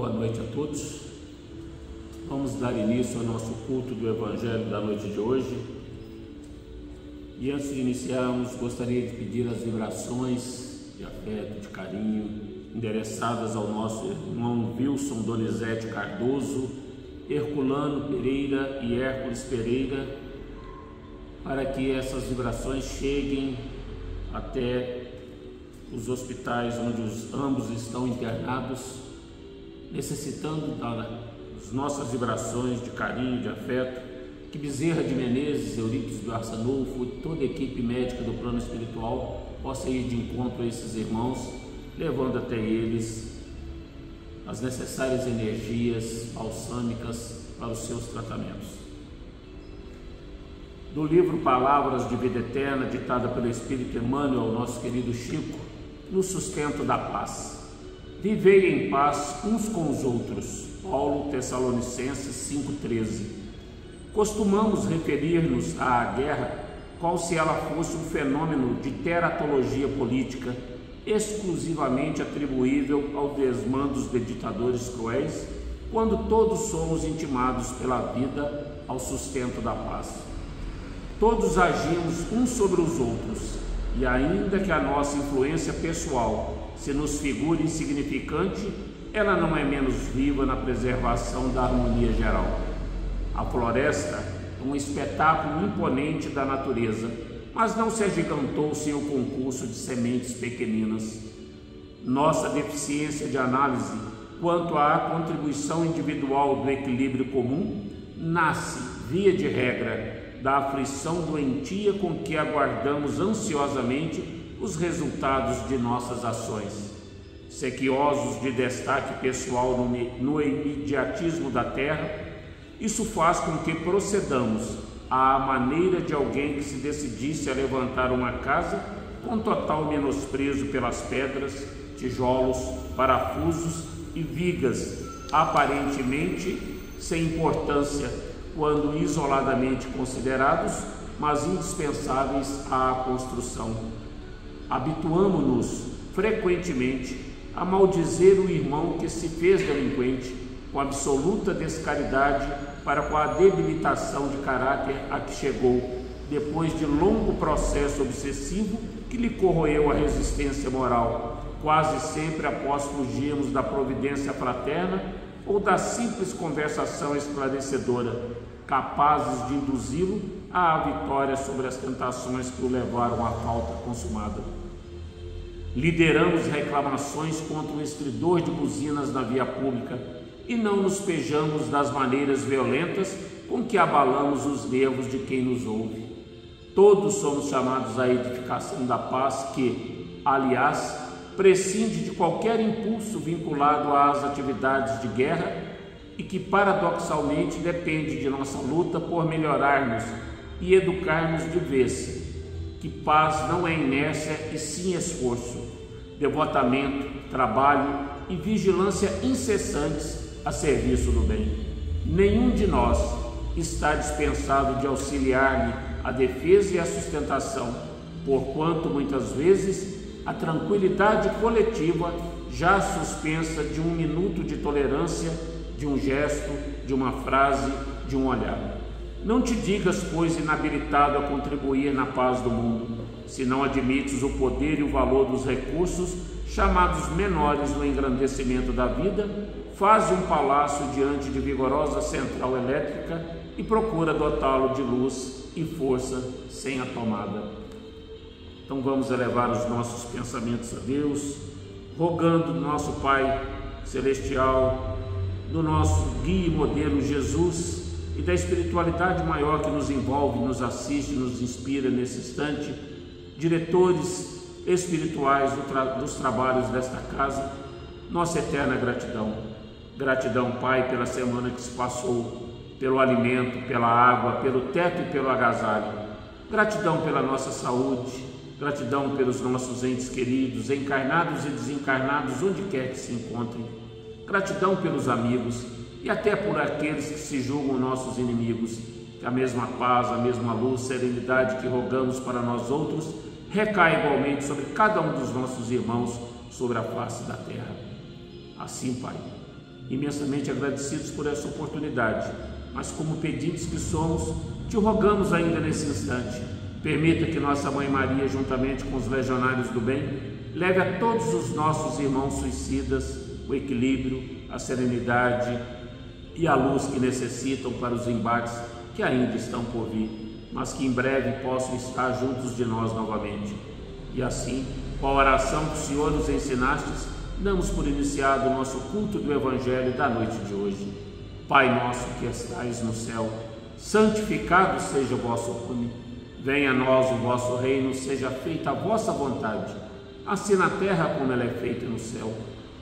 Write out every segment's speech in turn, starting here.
Boa noite a todos. Vamos dar início ao nosso culto do Evangelho da noite de hoje. E antes de iniciarmos, gostaria de pedir as vibrações de afeto, de carinho, endereçadas ao nosso irmão Wilson Donizete Cardoso, Herculano Pereira e Hércules Pereira, para que essas vibrações cheguem até os hospitais onde ambos estão internados, necessitando das nossas vibrações de carinho, de afeto, que Bezerra de Menezes, Eurípides do Arçanulfo e toda a equipe médica do plano espiritual possa ir de encontro a esses irmãos, levando até eles as necessárias energias balsâmicas para os seus tratamentos. Do livro Palavras de Vida Eterna, ditada pelo Espírito Emmanuel, nosso querido Chico, no sustento da paz. Vivei em paz uns com os outros. Paulo, Tessalonicenses 5,13. Costumamos referir-nos à guerra qual se ela fosse um fenômeno de teratologia política exclusivamente atribuível ao desmando de ditadores cruéis, quando todos somos intimados pela vida ao sustento da paz. Todos agimos uns sobre os outros, e ainda que a nossa influência pessoal se nos figure insignificante, ela não é menos viva na preservação da harmonia geral. A floresta é um espetáculo imponente da natureza, mas não se agigantou sem o concurso de sementes pequeninas. Nossa deficiência de análise quanto à contribuição individual do equilíbrio comum nasce, via de regra, da aflição doentia com que aguardamos ansiosamente os resultados de nossas ações. Sequiosos de destaque pessoal no imediatismo da terra, isso faz com que procedamos à maneira de alguém que se decidisse a levantar uma casa com total menosprezo pelas pedras, tijolos, parafusos e vigas, aparentemente sem importância quando isoladamente considerados, mas indispensáveis à construção. Habituamo-nos frequentemente a maldizer o irmão que se fez delinquente, com absoluta descaridade para com a debilitação de caráter a que chegou, depois de longo processo obsessivo que lhe corroeu a resistência moral, quase sempre após fugirmos da providência fraterna ou da simples conversação esclarecedora, capazes de induzi-lo à vitória sobre as tentações que o levaram à falta consumada. Lideramos reclamações contra o estridor de buzinas na via pública e não nos pejamos das maneiras violentas com que abalamos os nervos de quem nos ouve. Todos somos chamados à edificação da paz que, aliás, prescinde de qualquer impulso vinculado às atividades de guerra e que paradoxalmente depende de nossa luta por melhorarmos e educarmos de vez, que paz não é inércia e sim esforço, devotamento, trabalho e vigilância incessantes a serviço do bem. Nenhum de nós está dispensado de auxiliar-lhe a defesa e a sustentação, porquanto muitas vezes a tranquilidade coletiva já suspensa de um minuto de tolerância, de um gesto, de uma frase, de um olhar. Não te digas, pois, inabilitado a contribuir na paz do mundo, se não admites o poder e o valor dos recursos, chamados menores no engrandecimento da vida, faze um palácio diante de vigorosa central elétrica e procura dotá-lo de luz e força sem a tomada. Então vamos elevar os nossos pensamentos a Deus, rogando do nosso Pai Celestial, do nosso guia e modelo Jesus e da espiritualidade maior que nos envolve, nos assiste, nos inspira nesse instante, diretores espirituais dos trabalhos desta casa, nossa eterna gratidão. Gratidão, Pai, pela semana que se passou, pelo alimento, pela água, pelo teto e pelo agasalho. Gratidão pela nossa saúde. Gratidão pelos nossos entes queridos, encarnados e desencarnados, onde quer que se encontrem. Gratidão pelos amigos e até por aqueles que se julgam nossos inimigos. Que a mesma paz, a mesma luz, serenidade que rogamos para nós outros, recai igualmente sobre cada um dos nossos irmãos sobre a face da terra. Assim, Pai, imensamente agradecidos por essa oportunidade, mas como pedintes que somos, te rogamos ainda nesse instante, permita que nossa Mãe Maria, juntamente com os legionários do bem, leve a todos os nossos irmãos suicidas o equilíbrio, a serenidade e a luz que necessitam para os embates que ainda estão por vir, mas que em breve possam estar juntos de nós novamente. E assim, com a oração que o Senhor nos ensinastes, damos por iniciado o nosso culto do Evangelho da noite de hoje. Pai nosso que estais no céu, santificado seja o vosso nome. Venha a nós o vosso reino, seja feita a vossa vontade, assim na terra como ela é feita no céu.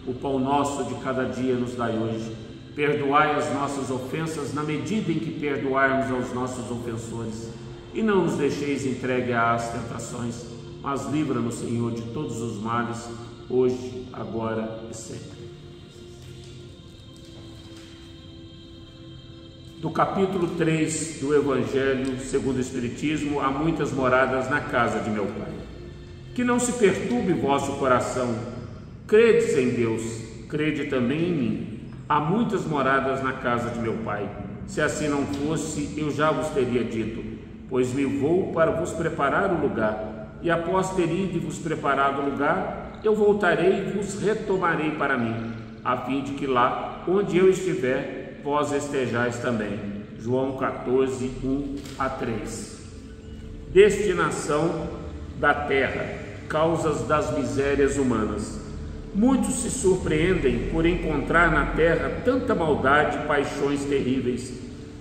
O pão nosso de cada dia nos dai hoje. Perdoai as nossas ofensas na medida em que perdoarmos aos nossos ofensores. E não nos deixeis entregue às tentações, mas livra-nos, Senhor, de todos os males, hoje, agora e sempre. Do capítulo 3 do Evangelho segundo o Espiritismo, há muitas moradas na casa de meu Pai. Que não se perturbe vosso coração. Credes em Deus, crede também em mim. Há muitas moradas na casa de meu Pai. Se assim não fosse, eu já vos teria dito, pois me vou para vos preparar o lugar. E após ter ido e vos preparado o lugar, eu voltarei e vos retomarei para mim, a fim de que lá, onde eu estiver, vós estejais também. João 14, 1-3. Destinação da terra, causas das misérias humanas. Muitos se surpreendem por encontrar na terra tanta maldade e paixões terríveis,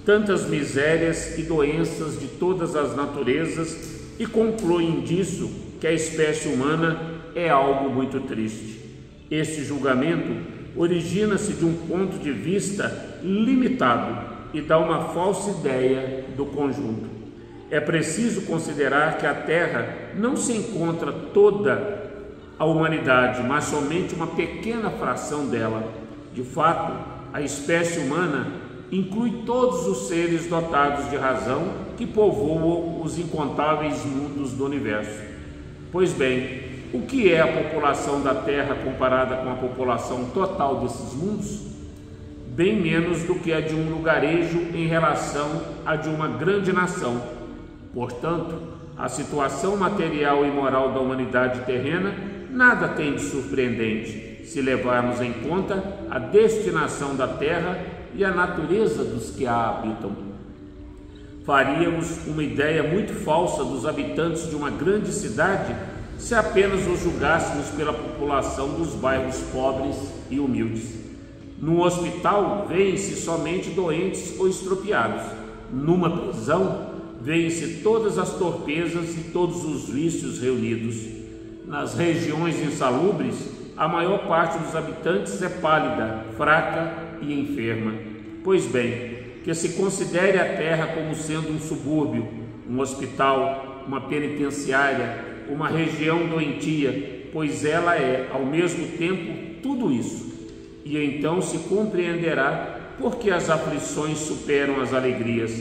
tantas misérias e doenças de todas as naturezas, e concluem disso que a espécie humana é algo muito triste. Este julgamento origina-se de um ponto de vista limitado e dá uma falsa ideia do conjunto. É preciso considerar que a Terra não se encontra toda a humanidade, mas somente uma pequena fração dela. De fato, a espécie humana inclui todos os seres dotados de razão que povoam os incontáveis mundos do universo. Pois bem, o que é a população da Terra comparada com a população total desses mundos? Bem menos do que a de um lugarejo em relação à de uma grande nação. Portanto, a situação material e moral da humanidade terrena nada tem de surpreendente, se levarmos em conta a destinação da Terra e a natureza dos que a habitam. Faríamos uma ideia muito falsa dos habitantes de uma grande cidade se apenas os julgássemos pela população dos bairros pobres e humildes. Num hospital, veem-se somente doentes ou estropiados. Numa prisão, veem-se todas as torpezas e todos os vícios reunidos. Nas regiões insalubres, a maior parte dos habitantes é pálida, fraca e enferma. Pois bem, que se considere a terra como sendo um subúrbio, um hospital, uma penitenciária, uma região doentia, pois ela é, ao mesmo tempo, tudo isso. E então se compreenderá por que as aflições superam as alegrias,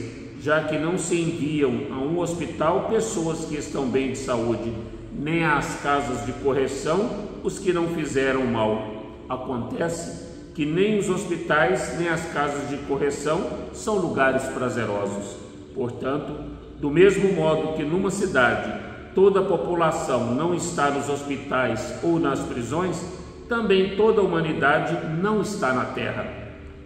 já que não se enviam a um hospital pessoas que estão bem de saúde, nem às casas de correção os que não fizeram mal. Acontece que nem os hospitais nem as casas de correção são lugares prazerosos. Portanto, do mesmo modo que numa cidade toda a população não está nos hospitais ou nas prisões, também toda a humanidade não está na terra.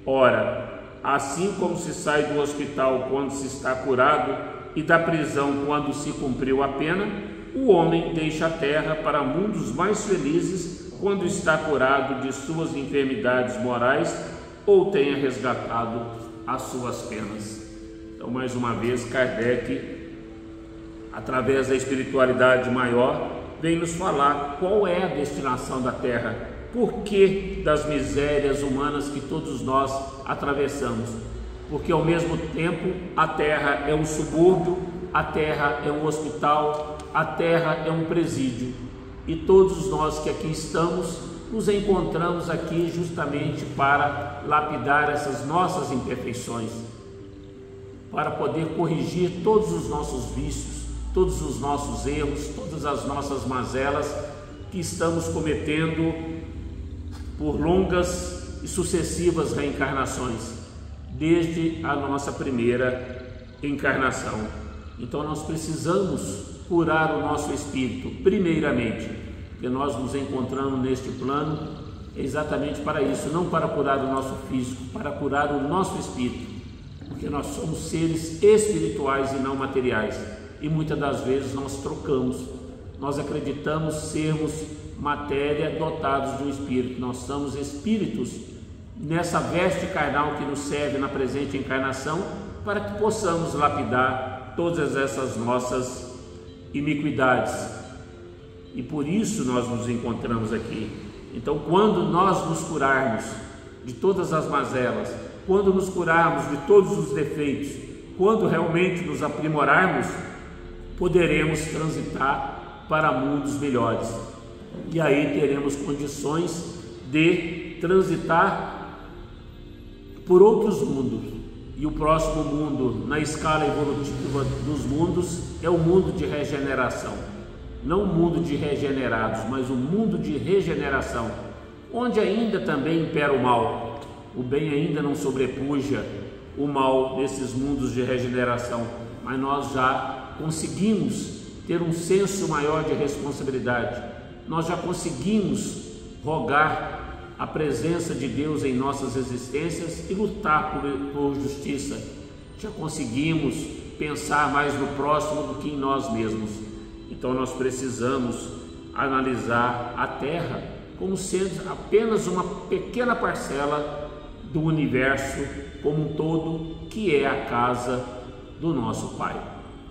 Ora, assim como se sai do hospital quando se está curado e da prisão quando se cumpriu a pena, o homem deixa a terra para mundos mais felizes quando está curado de suas enfermidades morais ou tenha resgatado as suas penas. Então, mais uma vez, Kardec, através da espiritualidade maior, vem nos falar qual é a destinação da terra, por que das misérias humanas que todos nós atravessamos. Porque ao mesmo tempo a terra é um subúrbio, a terra é um hospital, a terra é um presídio. E todos nós que aqui estamos, nos encontramos aqui justamente para lapidar essas nossas imperfeições, para poder corrigir todos os nossos vícios, todos os nossos erros, todas as nossas mazelas que estamos cometendo por longas e sucessivas reencarnações, desde a nossa primeira encarnação. Então nós precisamos curar o nosso espírito, primeiramente, porque nós nos encontramos neste plano exatamente para isso, não para curar o nosso físico, para curar o nosso espírito, porque nós somos seres espirituais e não materiais, e muitas das vezes nós trocamos, nós acreditamos sermos matéria dotados de um espírito, nós somos espíritos nessa veste carnal que nos serve na presente encarnação, para que possamos lapidar todas essas nossas iniquidades, e por isso nós nos encontramos aqui. Então, quando nós nos curarmos de todas as mazelas, quando nos curarmos de todos os defeitos, quando realmente nos aprimorarmos, poderemos transitar para mundos melhores, e aí teremos condições de transitar por outros mundos. E o próximo mundo na escala evolutiva dos mundos é o mundo de regeneração, não o mundo de regenerados, mas o mundo de regeneração, onde ainda também impera o mal. O bem ainda não sobrepuja o mal nesses mundos de regeneração, mas nós já conseguimos ter um senso maior de responsabilidade, nós já conseguimos rogar a presença de Deus em nossas existências e lutar por justiça, já conseguimos pensar mais no próximo do que em nós mesmos. Então nós precisamos analisar a Terra como sendo apenas uma pequena parcela do universo como um todo, que é a casa do nosso Pai.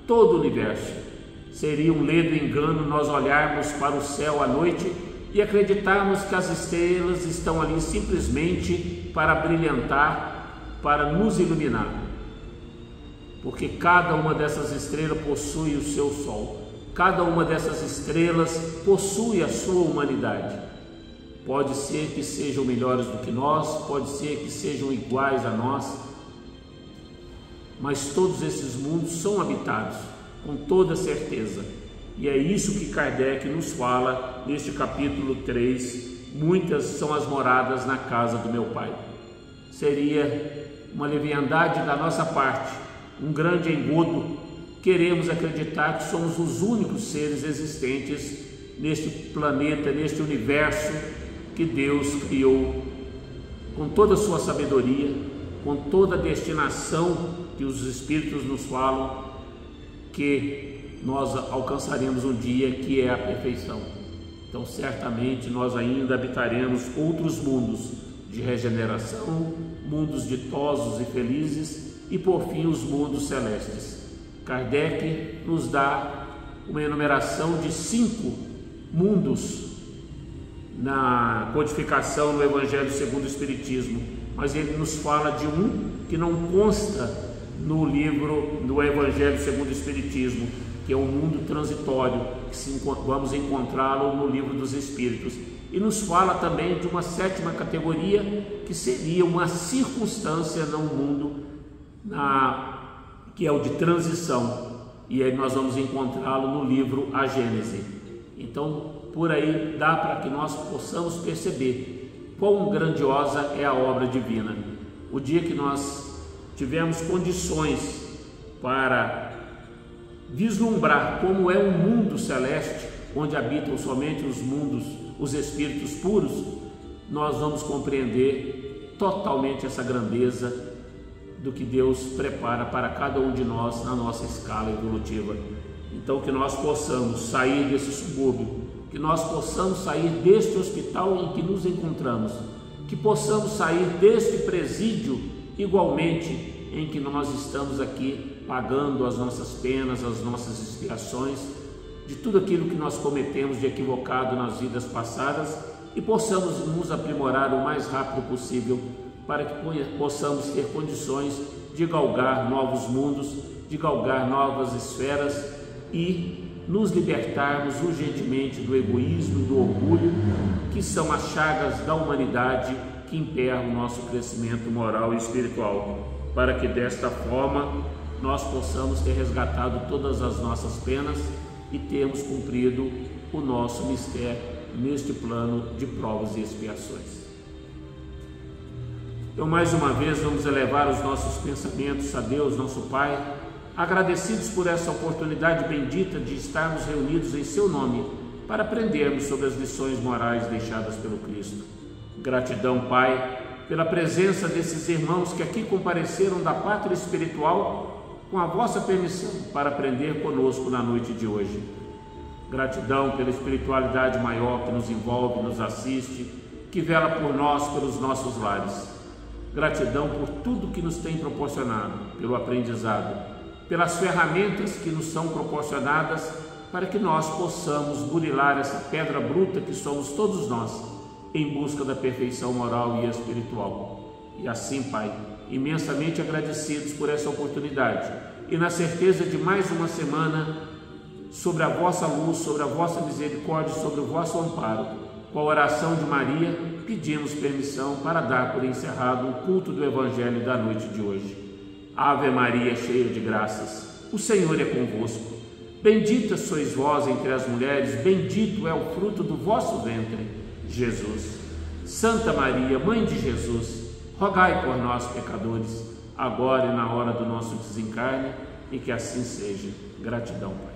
Todo o universo. Seria um ledo engano nós olharmos para o céu à noite e acreditarmos que as estrelas estão ali simplesmente para brilhantar, para nos iluminar, porque cada uma dessas estrelas possui o seu sol, cada uma dessas estrelas possui a sua humanidade. Pode ser que sejam melhores do que nós, pode ser que sejam iguais a nós, mas todos esses mundos são habitados, com toda certeza. E é isso que Kardec nos fala neste capítulo 3, muitas são as moradas na casa do meu Pai. Seria uma leviandade da nossa parte, um grande engodo, queremos acreditar que somos os únicos seres existentes neste planeta, neste universo que Deus criou com toda a sua sabedoria, com toda a destinação que os Espíritos nos falam, que nós alcançaremos um dia, que é a perfeição. Então certamente nós ainda habitaremos outros mundos de regeneração, mundos ditosos e felizes, e por fim os mundos celestes. Kardec nos dá uma enumeração de 5 mundos na codificação no Evangelho segundo o Espiritismo, mas ele nos fala de um que não consta no livro do Evangelho segundo o Espiritismo, que é o mundo transitório, que vamos encontrá-lo no livro dos Espíritos, e nos fala também de uma 7ª categoria, que seria uma circunstância no mundo, que é o de transição, e aí nós vamos encontrá-lo no livro A Gênese. Então, por aí dá para que nós possamos perceber quão grandiosa é a obra divina. O dia que nós tivermos condições para vislumbrar como é um mundo celeste, onde habitam somente os mundos, os espíritos puros, nós vamos compreender totalmente essa grandeza do que Deus prepara para cada um de nós na nossa escala evolutiva. Então que nós possamos sair desse subúrbio, que nós possamos sair deste hospital em que nos encontramos, que possamos sair deste presídio igualmente em que nós estamos aqui pagando as nossas penas, as nossas expiações, de tudo aquilo que nós cometemos de equivocado nas vidas passadas, e possamos nos aprimorar o mais rápido possível, para que possamos ter condições de galgar novos mundos, de galgar novas esferas e nos libertarmos urgentemente do egoísmo e do orgulho, que são as chagas da humanidade que emperram o nosso crescimento moral e espiritual, para que desta forma nós possamos ter resgatado todas as nossas penas e termos cumprido o nosso mistério neste plano de provas e expiações. Então, mais uma vez, vamos elevar os nossos pensamentos a Deus, nosso Pai, agradecidos por essa oportunidade bendita de estarmos reunidos em seu nome, para aprendermos sobre as lições morais deixadas pelo Cristo. Gratidão, Pai, pela presença desses irmãos que aqui compareceram da pátria espiritual, com a vossa permissão, para aprender conosco na noite de hoje. Gratidão pela espiritualidade maior que nos envolve, nos assiste, que vela por nós, pelos nossos lares. Gratidão por tudo que nos tem proporcionado, pelo aprendizado, pelas ferramentas que nos são proporcionadas para que nós possamos burilar essa pedra bruta que somos todos nós, em busca da perfeição moral e espiritual. E assim, Pai, imensamente agradecidos por essa oportunidade e na certeza de mais uma semana sobre a vossa luz, sobre a vossa misericórdia, sobre o vosso amparo, com a oração de Maria, pedimos permissão para dar por encerrado o culto do Evangelho da noite de hoje. Ave Maria, cheia de graças, o Senhor é convosco. Bendita sois vós entre as mulheres, bendito é o fruto do vosso ventre, Jesus. Santa Maria, Mãe de Jesus, rogai por nós, pecadores, agora e na hora do nosso desencarne, e que assim seja. Gratidão.